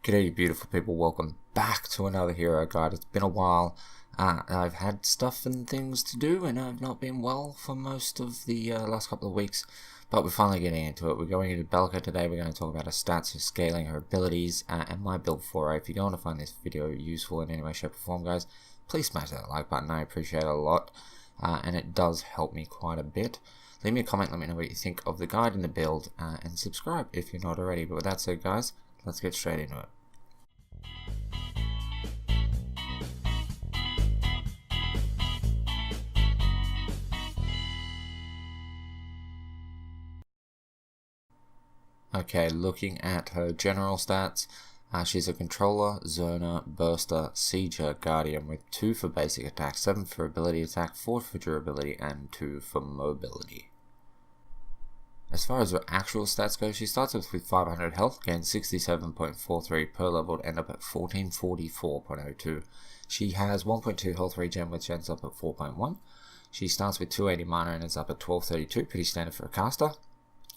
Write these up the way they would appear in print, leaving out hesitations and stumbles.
G'day you beautiful people, welcome back to another hero guide. It's been a while. I've had stuff and things to do and I've not been well for most of the last couple of weeks, but we're finally getting into it. We're going into Belica today. We're going to talk about her stats, her scaling, her abilities, and my build for her. If you're going to find this video useful in any way, shape or form, guys, please smash that like button. I appreciate it a lot, and it does help me quite a bit. Leave me a comment, let me know what you think of the guide and the build, and subscribe if you're not already. But with that said, guys, let's get straight into it. Okay, looking at her general stats, she's a controller, zoner, burster, sieger, guardian with 2 for basic attack, 7 for ability attack, 4 for durability, and 2 for mobility. As far as her actual stats go, she starts with 500 health, gains 67.43 per level to end up at 1444.02. She has 1.2 health regen, which ends up at 4.1. She starts with 280 mana and ends up at 1232, pretty standard for a caster.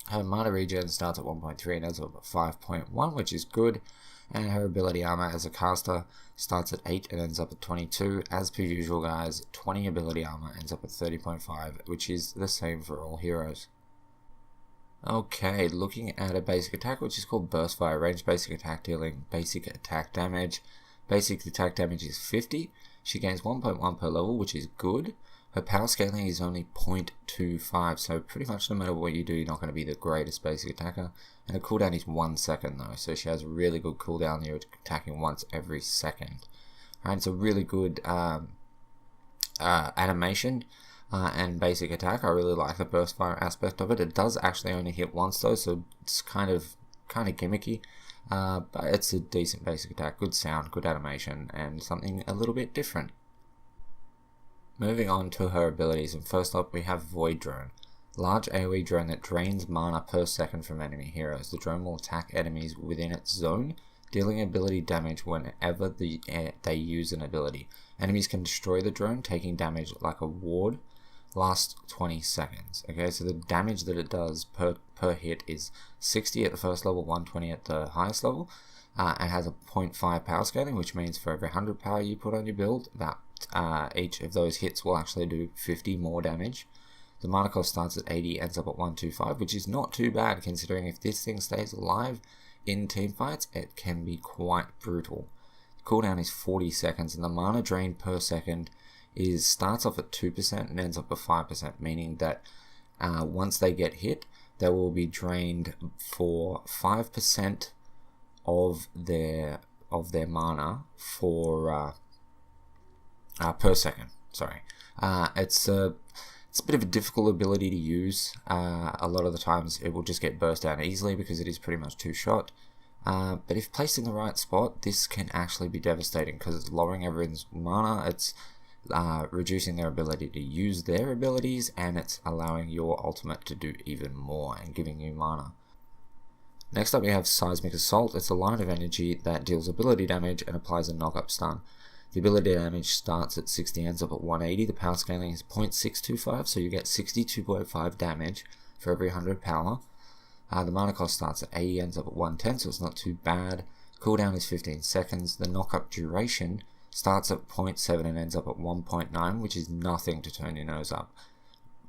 Her mana regen starts at 1.3 and ends up at 5.1, which is good. And her ability armor as a caster starts at 8 and ends up at 22. As per usual, guys, 20 ability armor ends up at 30.5, which is the same for all heroes. Okay, looking at a basic attack, which is called Burst Fire. Range basic attack, dealing basic attack damage. Basic attack damage is 50. She gains 1.1 per level, which is good. Her power scaling is only 0.25, so pretty much no matter what you do, you're not going to be the greatest basic attacker. And her cooldown is 1 second though, so she has a really good cooldown. You're attacking once every second. Alright, it's a really good animation and basic attack. I really like the burst fire aspect of it. It does actually only hit once though, so it's kind of gimmicky. But it's a decent basic attack, good sound, good animation, and something a little bit different. Moving on to her abilities, and first up we have Void Drone. Large AoE drone that drains mana per second from enemy heroes. The drone will attack enemies within its zone, dealing ability damage whenever they use an ability. Enemies can destroy the drone, taking damage like a ward. Lasts 20 seconds. Okay, so the damage that it does per hit is 60 at the first level, 120 at the highest level. It has a 0.5 power scaling, which means for every 100 power you put on your build, that each of those hits will actually do 50 more damage. The mana cost starts at 80, ends up at 125, which is not too bad considering if this thing stays alive in team fights, it can be quite brutal. The cooldown is 40 seconds, and the mana drain per second starts off at 2% and ends up at 5%, meaning that once they get hit, they will be drained for 5% of their mana for per second. Sorry, it's a bit of a difficult ability to use. A lot of the times it will just get burst down easily because it is pretty much two-shot. But if placed in the right spot, this can actually be devastating because it's lowering everyone's mana. It's reducing their ability to use their abilities, and it's allowing your ultimate to do even more and giving you mana. Next up we have Seismic Assault. It's a line of energy that deals ability damage and applies a knock-up stun. The ability damage starts at 60, ends up at 180. The power scaling is 0.625, so you get 62.5 damage for every 100 power. The mana cost starts at 80, ends up at 110, so it's not too bad. Cooldown is 15 seconds. The knock-up duration starts at 0.7 and ends up at 1.9, which is nothing to turn your nose up.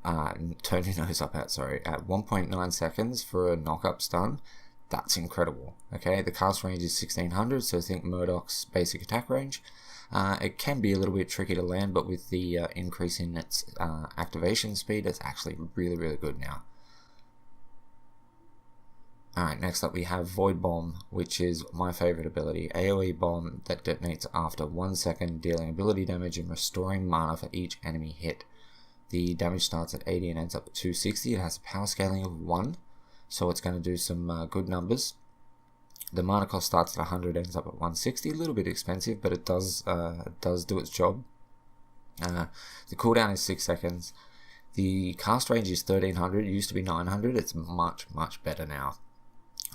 At 1.9 seconds for a knock-up stun. That's incredible. Okay, the cast range is 1600, so think Murdoch's basic attack range. It can be a little bit tricky to land, but with the increase in its activation speed, it's actually really, really good now. Alright, next up we have Void Bomb, which is my favorite ability. AoE bomb that detonates after 1 second, dealing ability damage and restoring mana for each enemy hit. The damage starts at 80 and ends up at 260. It has a power scaling of 1, so it's going to do some good numbers. The mana cost starts at 100, ends up at 160. A little bit expensive, but it does do its job. The cooldown is 6 seconds. The cast range is 1300. It used to be 900. It's much, much better now.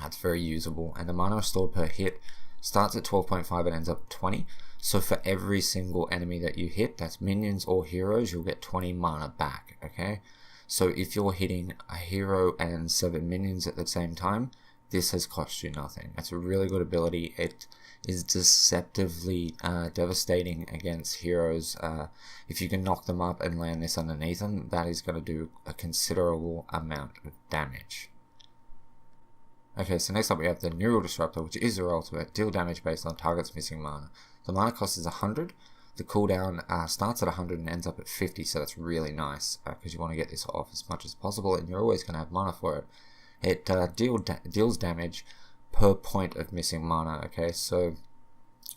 It's very usable, and the mana restored per hit starts at 12.5 and ends up at 20. So for every single enemy that you hit, that's minions or heroes, you'll get 20 mana back. Okay, so if you're hitting a hero and 7 minions at the same time, this has cost you nothing. It's a really good ability. It is deceptively devastating against heroes. If you can knock them up and land this underneath them, that is going to do a considerable amount of damage. Okay, so next up we have the Neural Disruptor, which is her ultimate. Deal damage based on target's missing mana. The mana cost is 100. The cooldown starts at 100 and ends up at 50, so that's really nice, because you want to get this off as much as possible, and you're always going to have mana for it. It deals damage per point of missing mana, okay, so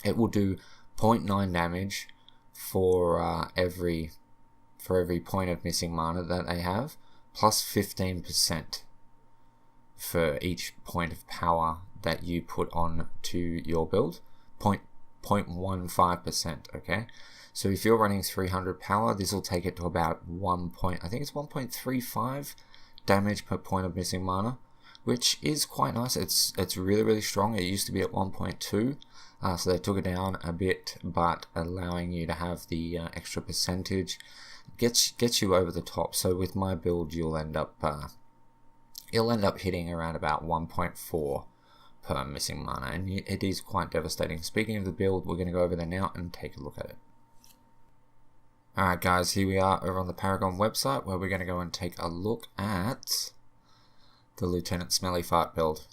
it will do 0.9 damage for every point of missing mana that they have, plus 15% for each point of power that you put on to your build, 0.15%, okay? So if you're running 300 power, this will take it to about I think it's 1.35 damage per point of missing mana, which is quite nice. It's really strong. It used to be at 1.2, so they took it down a bit, but allowing you to have the extra percentage gets you over the top. So with my build, you'll end up hitting around about 1.4 per missing mana, and it is quite devastating. Speaking of the build, we're going to go over there now and take a look at it. Alright guys, here we are over on the Paragon website, where we're going to go and take a look at the Lieutenant Smellyfart build.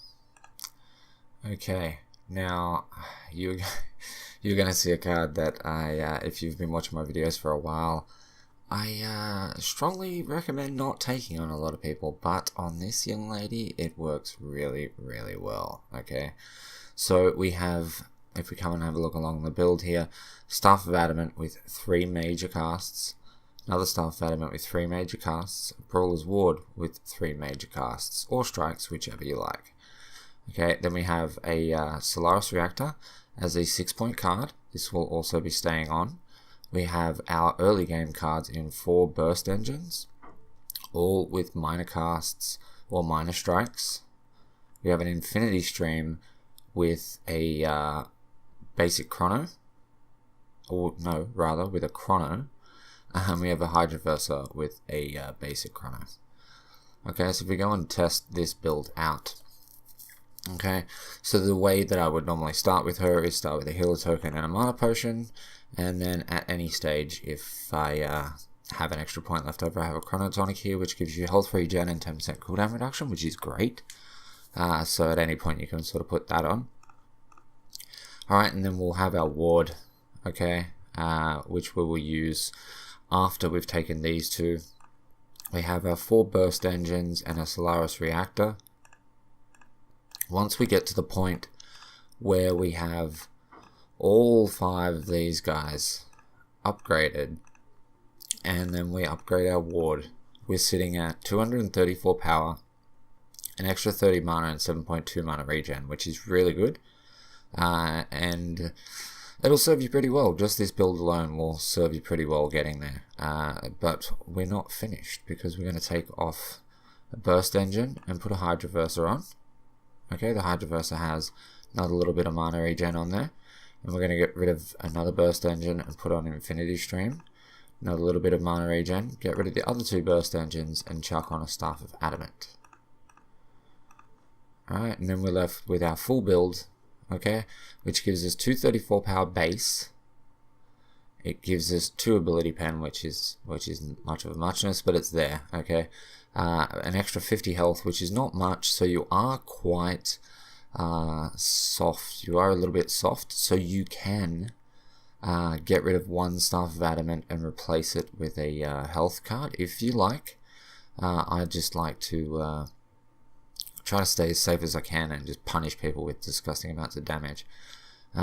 Okay, now you're going to see a card that if you've been watching my videos for a while, I strongly recommend not taking on a lot of people, but on this young lady, it works really well, okay? So we have, if we come and have a look along the build here, Staff of Adament with 3 major casts, another Staff of Adament with 3 major casts, Brawler's Ward with 3 major casts, or strikes, whichever you like. Okay, then we have a Solaris Reactor as a 6-point card. This will also be staying on. We have our early game cards in 4 burst engines, all with minor casts or minor strikes. We have an Infinity Stream with a basic Chrono, or no, rather with a Chrono. We have a Hydroverser with a basic Chrono. Okay, so if we go and test this build out. Okay, so the way that I would normally start with her is start with a healer token and a mana potion, and then at any stage, if I have an extra point left over, I have a Chrono Tonic here, which gives you health regen and 10% cooldown reduction, which is great. So at any point you can sort of put that on. Alright, and then we'll have our ward, okay, which we will use after we've taken these 2. We have our 4 burst engines and a Solaris Reactor. Once we get to the point where we have all 5 of these guys upgraded, and then we upgrade our ward, we're sitting at 234 power, an extra 30 mana and 7.2 mana regen, which is really good, and it'll serve you pretty well. Just this build alone will serve you pretty well getting there, but we're not finished, because we're going to take off a burst engine and put a Hydroverser on. Okay, the Hydroverser has another little bit of mana regen on there, and we're going to get rid of another burst engine and put on Infinity Stream, another little bit of mana regen, get rid of the other 2 burst engines, and chuck on a Staff of Adament. Alright, and then we're left with our full build, okay, which gives us 234 power base. It gives us 2 ability pen, which isn't much of a muchness, but it's there, okay. An extra 50 health, which is not much, so you are quite soft. You are a little bit soft, so you can get rid of 1 Staff of Adament and replace it with a health card if you like. I just like to try to stay as safe as I can and just punish people with disgusting amounts of damage.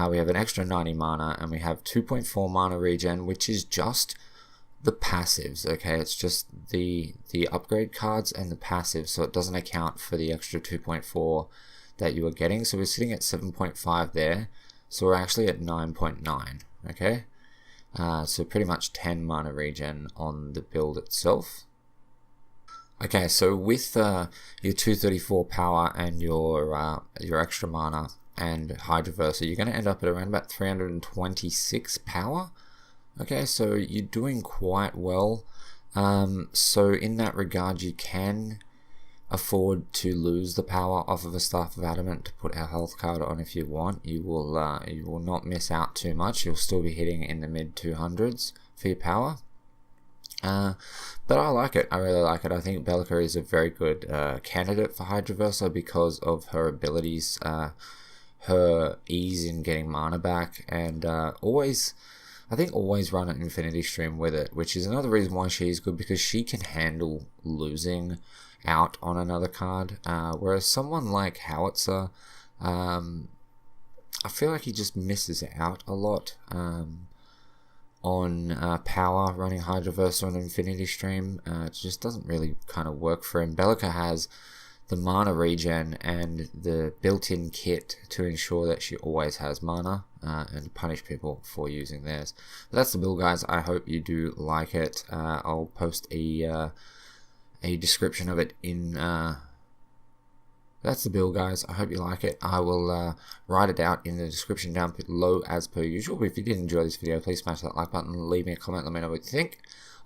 We have an extra 90 mana, and we have 2.4 mana regen, which is just the passives, okay? It's just the upgrade cards and the passives, so it doesn't account for the extra 2.4 that you are getting. So we're sitting at 7.5 there, so we're actually at 9.9, okay? So pretty much 10 mana regen on the build itself. Okay, so with your 234 power and your extra mana and Hydroverser, you're going to end up at around about 326 power. Okay, so you're doing quite well. So in that regard, you can afford to lose the power off of a Staff of Adament to put our health card on if you want. You will not miss out too much. You'll still be hitting in the mid 200s for your power. But I like it. I really like it. I think Belica is a very good candidate for Hydroverser because of her abilities, her ease in getting mana back, and always run an Infinity Stream with it, which is another reason why she's good, because she can handle losing out on another card, whereas someone like Howitzer, I feel like he just misses out a lot on power running Hydroverser on Infinity Stream. It just doesn't really kind of work for him. Belica has the mana regen and the built-in kit to ensure that she always has mana and punish people for using theirs. But that's the build, guys. I hope you do like it. I'll post a description of it in that's the build, guys. I hope you like it. I will write it out in the description down below as per usual. But if you did enjoy this video, please smash that like button, leave me a comment, let me know what you think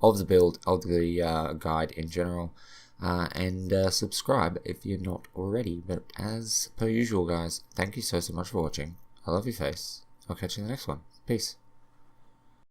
of the build, of the guide in general, and subscribe if you're not already. But as per usual, guys, thank you so much for watching. I love your face. I'll catch you in the next one. Peace.